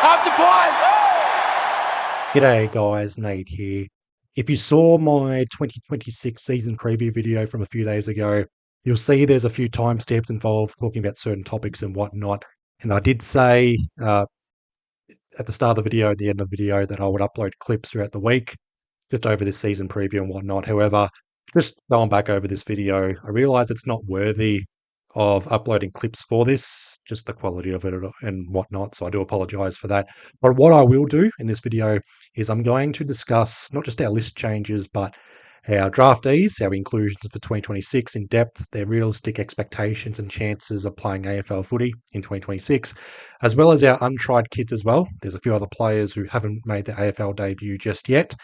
Up the pipe! G'day guys, Nate here. If you saw my 2026 season preview video from a few days ago, you'll see there's a few timestamps involved talking about certain topics and whatnot. And I did say at the start of the video, at the end of the video, that I would upload clips throughout the week, just over this season preview and whatnot. However, just going back over this video, I realize it's not worthy of uploading clips for this, just the quality of it and whatnot. So I do apologize for that. But what I will do in this video is I'm going to discuss not just our list changes, but our draftees, our inclusions for 2026 in depth, their realistic expectations and chances of playing AFL footy in 2026, as well as our untried kids as well. There's a few other players who haven't made their AFL debut just yet,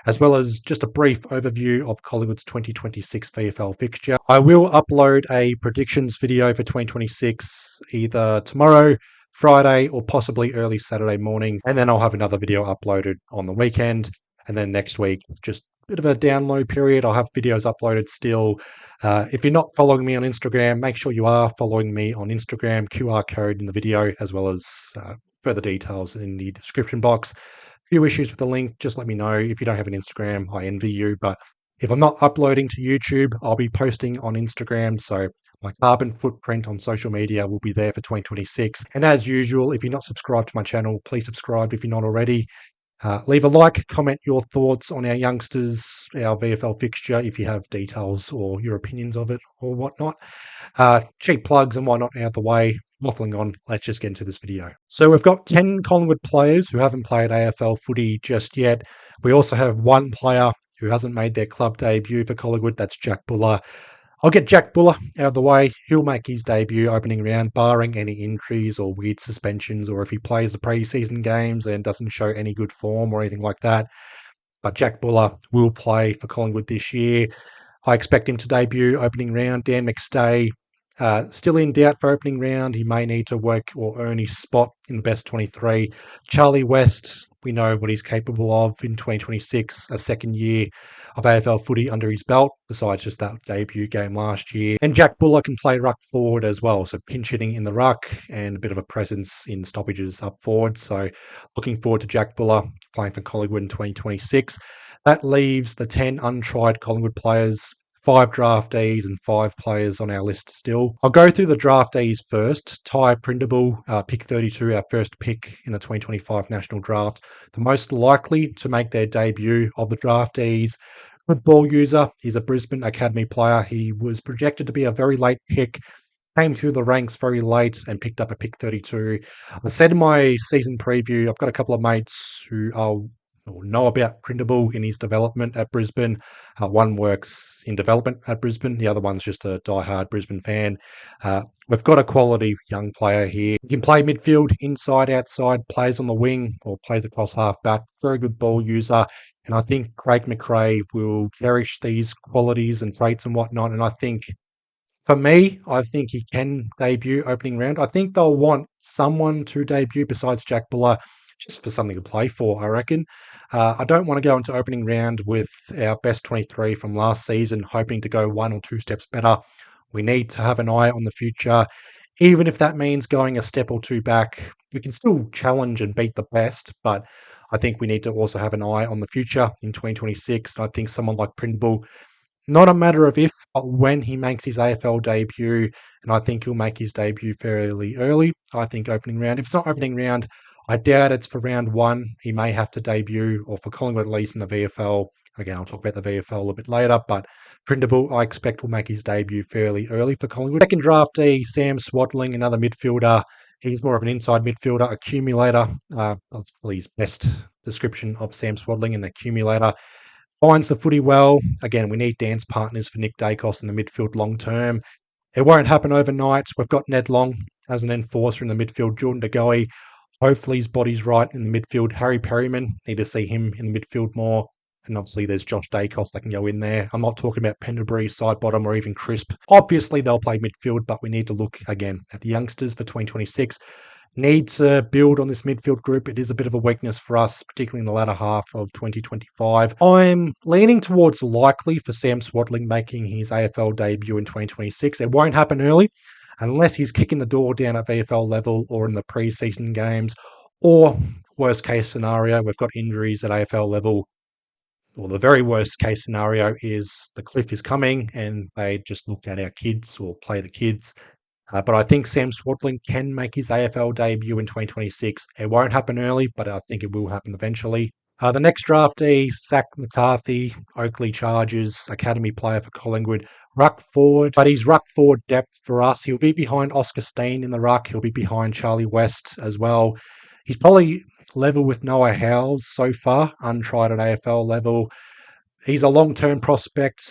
as well as just a brief overview of Collingwood's 2026 VFL fixture. I will upload a predictions video for 2026 either tomorrow, Friday, or possibly early Saturday morning, and then I'll have another video uploaded on the weekend. And then next week, just a bit of a download period. I'll have videos uploaded still. If you're not following me on Instagram, make sure you are following me on Instagram, QR code in the video, as well as further details in the description box. Few issues with the link, just let me know. If you don't have an Instagram, I envy you. But if I'm not uploading to YouTube, I'll be posting on Instagram. So my carbon footprint on social media will be there for 2026. And as usual, if you're not subscribed to my channel, please subscribe if you're not already. Leave a like, comment your thoughts on our youngsters, our VFL fixture, if you have details or your opinions of it or whatnot. Cheap plugs and whatnot out the way. Waffling on, let's just get into this video. So we've got 10 Collingwood players who haven't played AFL footy just yet. We also have one player who hasn't made their club debut for Collingwood, that's Jack Buller. I'll get Jack Buller out of the way. He'll make his debut opening round, barring any injuries or weird suspensions, or if he plays the pre-season games and doesn't show any good form or anything like that. But Jack Buller will play for Collingwood this year. I expect him to debut opening round. Dan McStay, still in doubt for opening round. He may need to work or earn his spot in the best 23. Charlie West, we know what he's capable of in 2026, a second year of AFL footy under his belt, besides just that debut game last year. And Jack Buller can play ruck forward as well, so pinch hitting in the ruck and a bit of a presence in stoppages up forward. So looking forward to Jack Buller playing for Collingwood in 2026. That leaves the 10 untried Collingwood players, 5 draftees and 5 players on our list still. I'll go through the draftees first. Ty Prindable, pick 32, our first pick in the 2025 National Draft. The most likely to make their debut of the draftees. Good ball user. He's a Brisbane Academy player. He was projected to be a very late pick. Came through the ranks very late and picked up a pick 32. I said in my season preview, I've got a couple of mates who know about Prindable in his development at Brisbane. One works in development at Brisbane. The other one's just a diehard Brisbane fan. We've got a quality young player here. He can play midfield, inside, outside, plays on the wing or plays across half back. Very good ball user. And I think Craig McRae will cherish these qualities and traits and whatnot. And I think, for me, I think he can debut opening round. I think they'll want someone to debut besides Jack Buller, just for something to play for, I reckon. I don't want to go into opening round with our best 23 from last season, hoping to go 1 or 2 steps better. We need to have an eye on the future. Even if that means going a step or 2 back, we can still challenge and beat the best, but I think we need to also have an eye on the future in 2026. And I think someone like Prindable, not a matter of if, but when he makes his AFL debut, and I think he'll make his debut fairly early. I think opening round. If it's not opening round, I doubt it's for round 1. He may have to debut, or for Collingwood at least in the VFL. Again, I'll talk about the VFL a bit later, but Prindable, I expect, will make his debut fairly early for Collingwood. Second draftee, Sam Swadling, another midfielder. He's more of an inside midfielder, accumulator. That's probably his best description of Sam Swadling, an accumulator. Finds the footy well. Again, we need dance partners for Nick Dacos in the midfield long term. It won't happen overnight. We've got Ned Long as an enforcer in the midfield. Jordan De Goey, hopefully his body's right in the midfield. Harry Perryman, need to see him in the midfield more. And obviously there's Josh Dacos that can go in there. I'm not talking about Pendlebury, side bottom, or even Crisp. Obviously they'll play midfield, but we need to look again at the youngsters for 2026. Need to build on this midfield group. It is a bit of a weakness for us, particularly in the latter half of 2025. I'm leaning towards likely for Sam Swadling making his AFL debut in 2026. It won't happen early unless he's kicking the door down at VFL level or in the pre-season games, Or worst case scenario, we've got injuries at AFL level. Or the very worst case scenario is the cliff is coming and they just look at our kids or play the kids. But I think Sam Swadling can make his AFL debut in 2026. It won't happen early, but I think it will happen eventually. The next draftee, Zach McCarthy, Oakley Chargers, academy player for Collingwood, ruck forward, but he's ruck forward depth for us. He'll be behind Oscar Steen in the ruck. He'll be behind Charlie West as well. He's probably level with Noah Howes so far, untried at AFL level. He's a long-term prospect.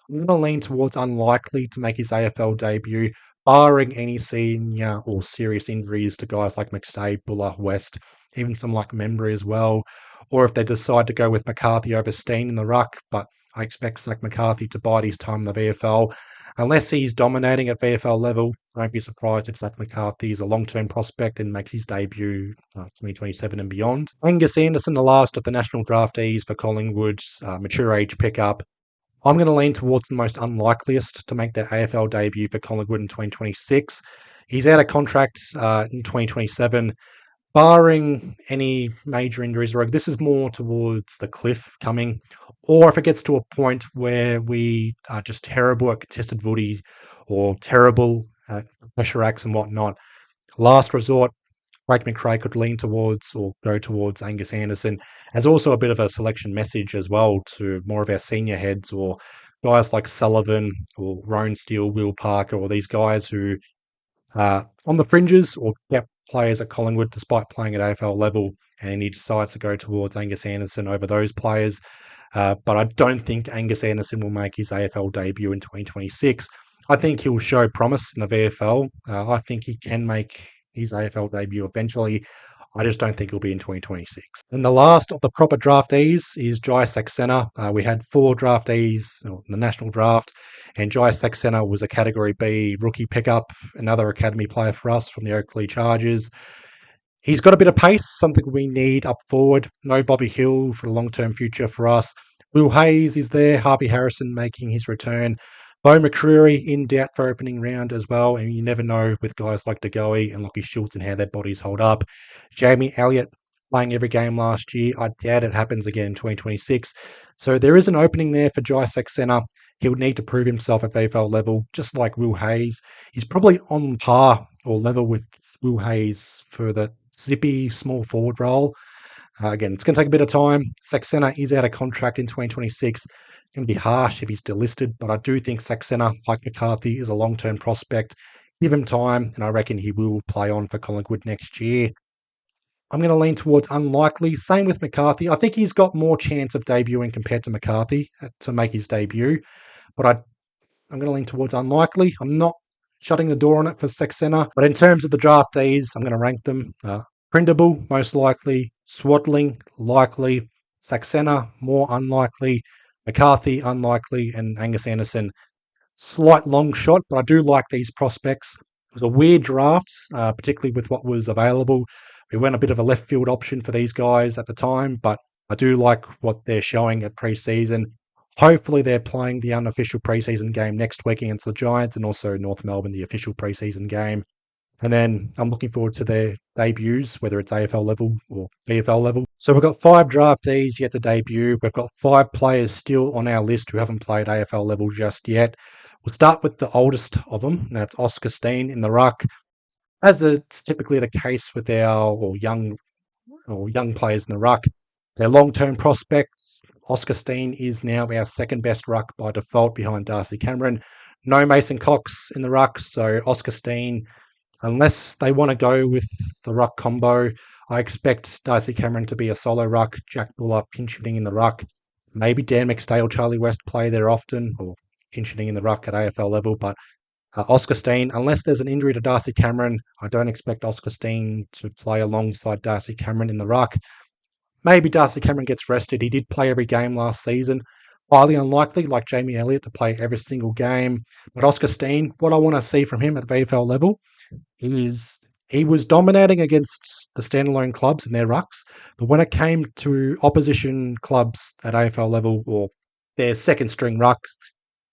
I'm going to lean towards unlikely to make his AFL debut, barring any senior or serious injuries to guys like McStay, Buller, West, even some like Membry as well. Or if they decide to go with McCarthy over Steen in the ruck, but I expect Zach McCarthy to bide his time in the VFL. Unless he's dominating at VFL level, I won't be surprised if Zach McCarthy is a long-term prospect and makes his debut 2027 and beyond. Angus Anderson, the last of the national draftees for Collingwood, mature age pickup. I'm going to lean towards the most unlikeliest to make their AFL debut for Collingwood in 2026. He's out of contract in 2027, barring any major injuries. This is more towards the cliff coming, or if it gets to a point where we are just terrible at contested footy or terrible at pressure acts and whatnot. Last resort, Craig McRae could lean towards or go towards Angus Anderson as also a bit of a selection message as well to more of our senior heads or guys like Sullivan or Roan Steele, Will Parker, or these guys who are on the fringes or kept players at Collingwood despite playing at AFL level, and he decides to go towards Angus Anderson over those players. But I don't think Angus Anderson will make his AFL debut in 2026. I think he'll show promise in the VFL. I think he can make his AFL debut eventually. I just don't think it'll be in 2026. And the last of the proper draftees is Jai Saxena. We had 4 draftees in the national draft, and Jai Saxena was a Category B rookie pickup, another academy player for us from the Oakley Chargers. He's got a bit of pace, something we need up forward. No Bobby Hill for the long-term future for us. Will Hayes is there. Harvey Harrison making his return. Bo McCreary in doubt for opening round as well. And you never know with guys like DeGoey and Lockie Schultz and how their bodies hold up. Jamie Elliott playing every game last year. I doubt it happens again in 2026. So there is an opening there for Jai Saxena. He would need to prove himself at VFL level, just like Will Hayes. He's probably on par or level with Will Hayes for the zippy small forward role. Again, it's going to take a bit of time. Saxena is out of contract in 2026. It's going to be harsh if he's delisted, but I do think Saxena, like McCarthy, is a long-term prospect. Give him time, and I reckon he will play on for Collingwood next year. I'm going to lean towards unlikely. Same with McCarthy. I think he's got more chance of debuting compared to McCarthy to make his debut, but I'm going to lean towards unlikely. I'm not shutting the door on it for Saxena, but in terms of the draftees, I'm going to rank them. Prindable, most likely. Swadling, likely. Saxena, more unlikely. McCarthy, unlikely. And Angus Anderson, slight long shot, but I do like these prospects. It was a weird draft, particularly with what was available. We went a bit of a left field option for these guys at the time, but I do like what they're showing at pre-season. Hopefully they're playing the unofficial preseason game next week against the Giants and also North Melbourne, the official preseason game. And then I'm looking forward to their debuts, whether it's AFL level or VFL level. So we've got 5 draftees yet to debut. We've got 5 players still on our list who haven't played AFL level just yet. We'll start with the oldest of them. That's Oscar Steen in the ruck. As it's typically the case with our young players in the ruck, they're long-term prospects. Oscar Steen is now our second best ruck by default behind Darcy Cameron. No Mason Cox in the ruck, so Oscar Steen, unless they want to go with the ruck combo, I expect Darcy Cameron to be a solo ruck, Jack Buller pinch hitting in the ruck. Maybe Dan McStay or Charlie West play there often, or pinch hitting in the ruck at AFL level, but Oscar Steen, unless there's an injury to Darcy Cameron, I don't expect Oscar Steen to play alongside Darcy Cameron in the ruck. Maybe Darcy Cameron gets rested. He did play every game last season. Highly unlikely, like Jamie Elliott, to play every single game. But Oscar Steen, what I want to see from him at VFL level is he was dominating against the standalone clubs and their rucks. But when it came to opposition clubs at AFL level or their second string rucks,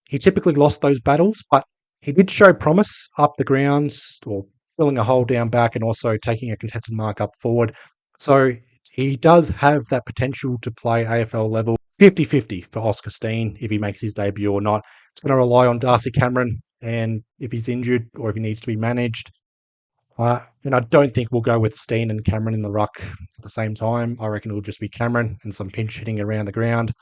he typically lost those battles. But he did show promise up the grounds or filling a hole down back and also taking a contested mark up forward. So he does have that potential to play AFL level 50-50 for Oscar Steen if he makes his debut or not. It's going to rely on Darcy Cameron, and if he's injured or if he needs to be managed. And I don't think we'll go with Steen and Cameron in the ruck at the same time. I reckon it'll just be Cameron and some pinch hitting around the ground.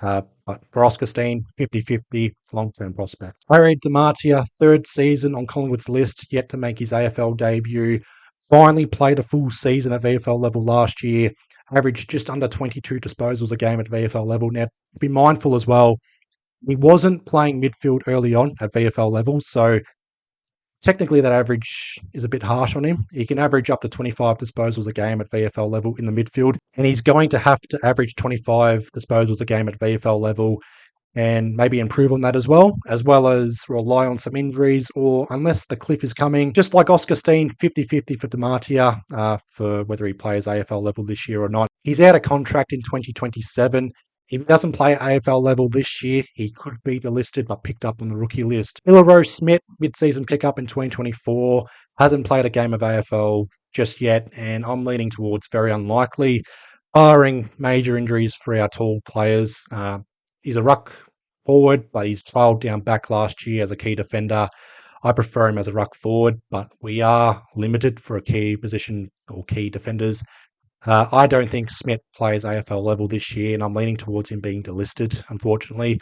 But for Oscar Steen, 50-50 long-term prospect. Harry DiMartia, third season on Collingwood's list, yet to make his AFL debut. Finally played a full season at VFL level last year. Averaged just under 22 disposals a game at VFL level. Now, be mindful as well, he wasn't playing midfield early on at VFL level, so technically that average is a bit harsh on him. He can average up to 25 disposals a game at VFL level in the midfield, and he's going to have to average 25 disposals a game at VFL level and maybe improve on that as well as rely on some injuries, or unless the cliff is coming, just like Oscar Steen, 50-50 for DiMartia for whether he plays AFL level this year or not. He's out of contract in 2027. If he doesn't play AFL level this year, he could be delisted but picked up on the rookie list. Hilary Smith, mid-season pickup in 2024, hasn't played a game of AFL just yet, and I'm leaning towards very unlikely, barring major injuries for our tall players. He's a ruck forward, but he's trialled down back last year as a key defender. I prefer him as a ruck forward, but we are limited for a key position or key defenders. I don't think Smith plays AFL level this year, and I'm leaning towards him being delisted, unfortunately.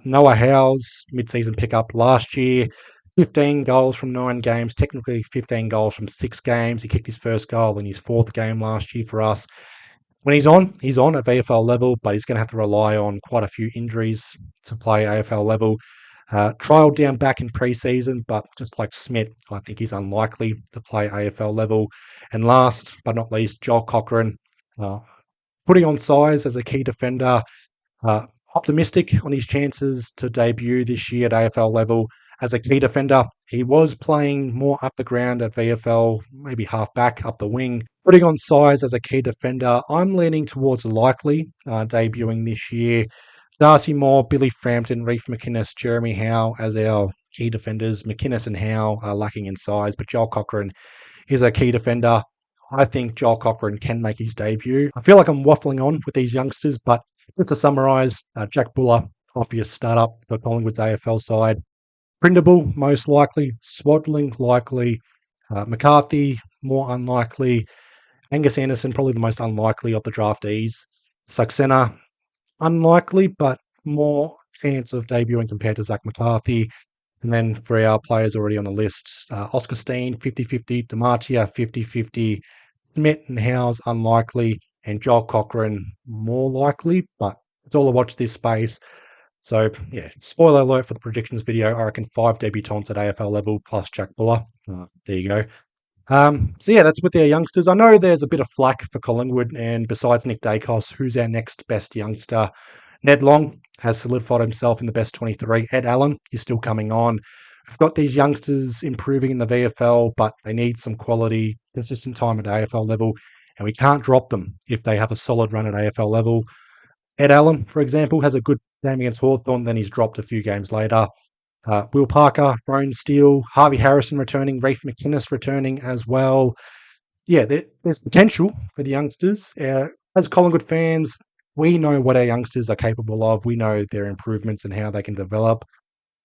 Noah Howe's mid-season pickup last year, 15 goals from 9 games, technically 15 goals from 6 games. He kicked his first goal in his 4th game last year for us. When he's on at VFL level, but he's going to have to rely on quite a few injuries to play AFL level. Trialled down back in pre-season, but just like Smith, I think he's unlikely to play AFL level. And last but not least, Joel Cochran, putting on size as a key defender, optimistic on his chances to debut this year at AFL level as a key defender. He was playing more up the ground at VFL, maybe half back, up the wing. Putting on size as a key defender, I'm leaning towards likely debuting this year. Darcy Moore, Billy Frampton, Reef McInnes, Jeremy Howe as our key defenders. McInnes and Howe are lacking in size, but Joel Cochran is a key defender. I think Joel Cochran can make his debut. I feel like I'm waffling on with these youngsters, but just to summarise, Jack Buller, obvious startup for Collingwood's AFL side. Printable, most likely. Swaddling, likely. McCarthy, more unlikely. Angus Anderson, probably the most unlikely of the draftees. Saxena, unlikely, but more chance of debuting compared to Zach McCarthy. And then for our players already on the list, Oscar Steen, 50-50. DiMartia, 50-50. Smith and Howe's unlikely. And Joel Cochran, more likely, but it's all a watch this space. So, yeah, spoiler alert for the predictions video. I reckon 5 debutants at AFL level plus Jack Buller. There you go. So, yeah, that's with their youngsters. I know there's a bit of flack for Collingwood, and besides Nick Dacos, who's our next best youngster? Ned Long has solidified himself in the best 23. Ed Allen is still coming on. We've got these youngsters improving in the VFL, but they need some quality, consistent time at AFL level, and we can't drop them if they have a solid run at AFL level. Ed Allen, for example, has a good game against Hawthorn, then he's dropped a few games later. Will Parker, Roan Steele, Harvey Harrison returning, Reef McInnes returning as well. Yeah, there's potential for the youngsters. As Collingwood fans, we know what our youngsters are capable of. We know their improvements and how they can develop.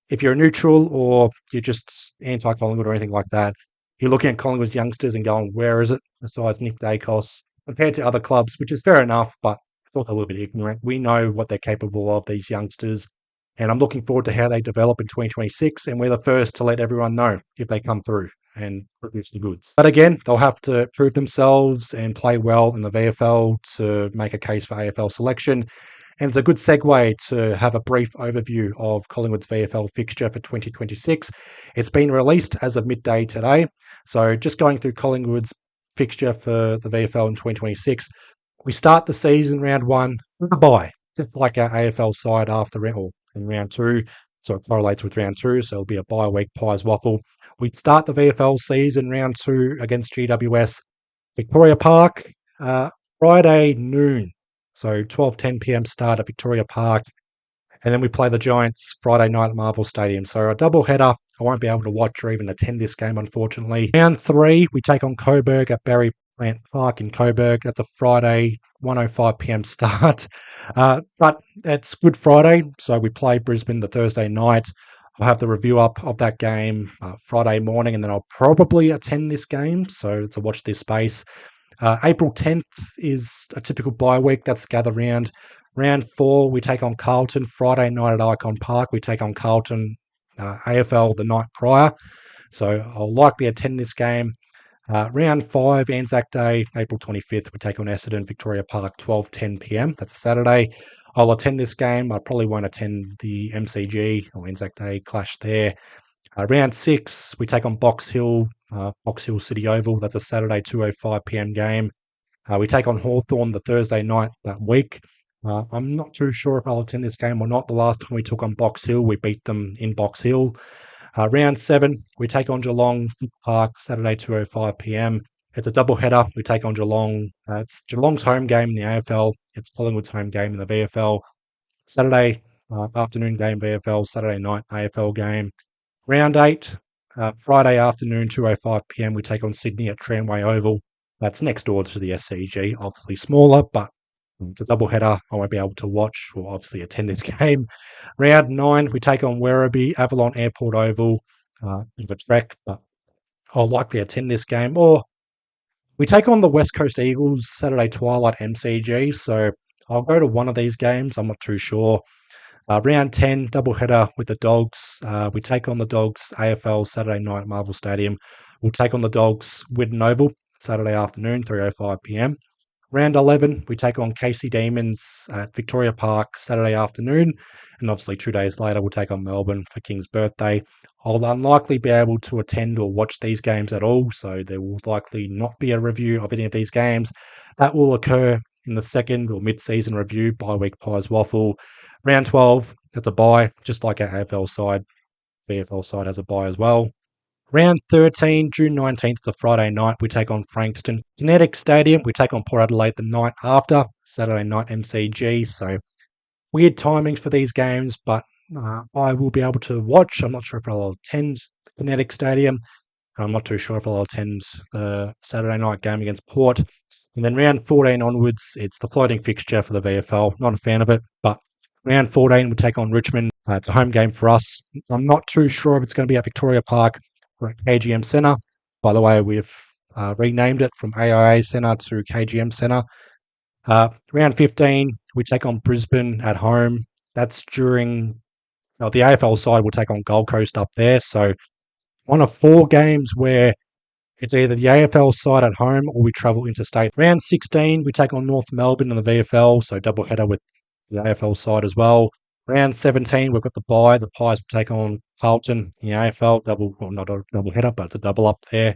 If you're a neutral or you're just anti-Collingwood or anything like that, you're looking at Collingwood's youngsters and going, where is it besides Nick Dacos compared to other clubs, which is fair enough, but it's also a little bit ignorant. We know what they're capable of, these youngsters, and I'm looking forward to how they develop in 2026, and we're the first to let everyone know if they come through and produce the goods. But again, they'll have to prove themselves and play well in the VFL to make a case for AFL selection. And it's a good segue to have a brief overview of Collingwood's VFL fixture for 2026. It's been released as of midday today. So just going through Collingwood's fixture for the VFL in 2026. We start the season round 1 with a bye, just like our AFL side in round 2. So it correlates with round 2. So it'll be a bye week, Pies Waffle. We start the VFL season round 2 against GWS, Victoria Park, Friday noon. So 12:10 p.m. start at Victoria Park. And then we play the Giants Friday night at Marvel Stadium. So a double header. I won't be able to watch or even attend this game, unfortunately. Round 3, we take on Coburg at Grant Park in Coburg. That's a Friday, 1:05 p.m. start. But it's Good Friday, so we play Brisbane the Thursday night. I'll have the review up of that game Friday morning, and then I'll probably attend this game. So to watch this space. April 10th is a typical bye week. That's gather round. Round 4, we take on Carlton. Friday night at Icon Park, we take on Carlton AFL the night prior. So I'll likely attend this game. Round 5, Anzac Day, April 25th, we take on Essendon, Victoria Park, 12:10 p.m. That's a Saturday. I'll attend this game. I probably won't attend the MCG or Anzac Day clash there. Round 6, we take on Box Hill City Oval. That's a Saturday, 2:05 p.m. game. We take on Hawthorn the Thursday night that week. I'm not too sure if I'll attend this game or not. The last time we took on Box Hill, we beat them in Box Hill. Round 7, we take on Geelong Park, Saturday, 2:05 p.m. It's a double header. We take on Geelong. It's Geelong's home game in the AFL. It's Collingwood's home game in the VFL. Saturday afternoon game VFL, Saturday night AFL game. Round 8, Friday afternoon, 2:05 p.m. We take on Sydney at Tramway Oval. That's next door to the SCG, obviously smaller, but it's a double header. I won't be able to watch or obviously attend this game. Round 9, we take on Werribee, Avalon Airport Oval. Bit of a trek, but I'll likely attend this game. Or we take on the West Coast Eagles Saturday twilight MCG. So I'll go to one of these games. I'm not too sure. Round 10, doubleheader with the Dogs. We take on the Dogs AFL Saturday night at Marvel Stadium. We'll take on the Dogs Widden Oval Saturday afternoon, 3:05 p.m. Round 11, we take on Casey Demons at Victoria Park Saturday afternoon. And obviously, 2 days later, we'll take on Melbourne for King's birthday. I'll unlikely be able to attend or watch these games at all, so there will likely not be a review of any of these games. That will occur in the second or mid-season review, bi-week Pies Waffle. Round 12, that's a bye, just like our AFL side. VFL side has a bye as well. Round 13, June 19th, it's a Friday night. We take on Frankston. Kinetic Stadium, we take on Port Adelaide the night after, Saturday night MCG. So weird timings for these games, but I will be able to watch. I'm not sure if I'll attend Kinetic Stadium. I'm not too sure if I'll attend the Saturday night game against Port. And then round 14 onwards, it's the floating fixture for the VFL. Not a fan of it, but round 14, we take on Richmond. It's a home game for us. I'm not too sure if it's going to be at Victoria Park or at KGM Centre. By the way, we've renamed it from AIA Centre to KGM Centre. Round 15, we take on Brisbane at home. That's during the AFL side will take on Gold Coast up there. So one of 4 games where it's either the AFL side at home or we travel interstate. Round 16, we take on North Melbourne in the VFL, so double header with the AFL side as well. Round 17, we've got the bye. The Pies will take on Carlton in the AFL, not a double header, but it's a double up there,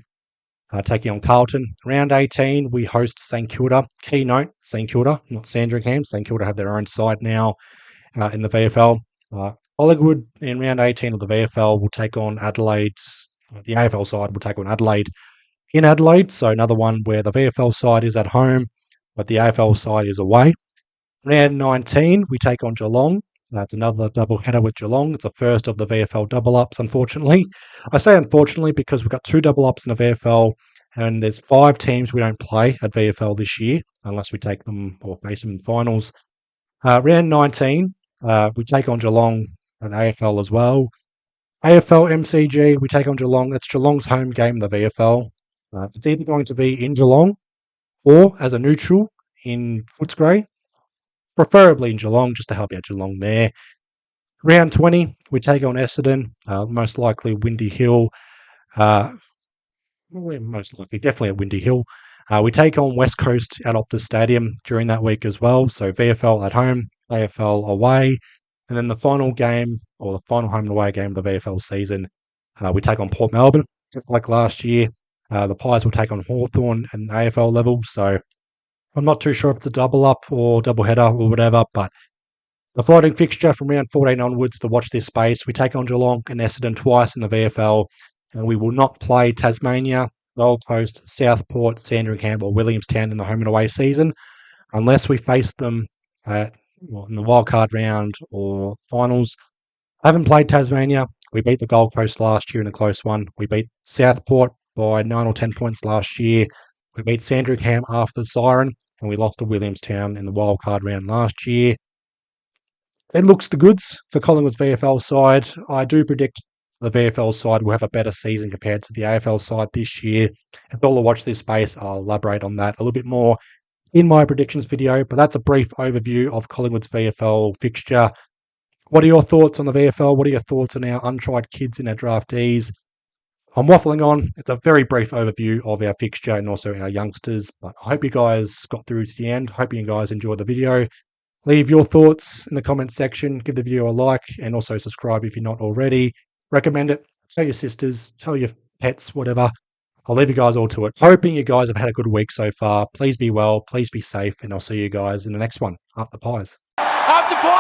taking on Carlton. Round 18, we host St Kilda. Keynote, St Kilda, not Sandringham. St Kilda have their own side now in the VFL. Collingwood in round 18 of the VFL will take on Adelaide. The AFL side will take on Adelaide in Adelaide. So another one where the VFL side is at home, but the AFL side is away. Round 19, we take on Geelong. That's another double header with Geelong. It's the first of the VFL double ups, unfortunately. I say unfortunately because we've got 2 double ups in the VFL, and there's 5 teams we don't play at VFL this year unless we take them or face them in finals. Round 19, we take on Geelong and AFL as well. AFL MCG, we take on Geelong. That's Geelong's home game in the VFL. It's either going to be in Geelong or as a neutral in Footscray, preferably in Geelong, just to help out Geelong there. Round 20, we take on Essendon, most likely Windy Hill. Most likely, definitely at Windy Hill. We take on West Coast at Optus Stadium during that week as well. So VFL at home, AFL away. And then the final game, or the final home and away game of the VFL season, we take on Port Melbourne, just like last year. The Pies will take on Hawthorn at AFL level. So I'm not too sure if it's a double up or double header or whatever, but the floating fixture from round 14 onwards to watch this space. We take on Geelong and Essendon twice in the VFL, and we will not play Tasmania, Gold Coast, Southport, Sandringham, or Williamstown in the home and away season unless we face them in the wildcard round or finals. I haven't played Tasmania. We beat the Gold Coast last year in a close one. We beat Southport by 9 or 10 points last year. We beat Sandringham after the siren, and we lost to Williamstown in the wildcard round last year. It looks the goods for Collingwood's VFL side. I do predict the VFL side will have a better season compared to the AFL side this year. If you all watch this space, I'll elaborate on that a little bit more in my predictions video, but that's a brief overview of Collingwood's VFL fixture. What are your thoughts on the VFL? What are your thoughts on our untried kids and our draftees? I'm waffling on. It's a very brief overview of our fixture and also our youngsters, but I hope you guys got through to the end. Hope you guys enjoyed the video. Leave your thoughts in the comments section. Give the video a like and also subscribe if you're not already. Recommend it. Tell your sisters, tell your pets, whatever. I'll leave you guys all to it. Hoping you guys have had a good week so far. Please be well. Please be safe. And I'll see you guys in the next one. Up the pies. Up the pies!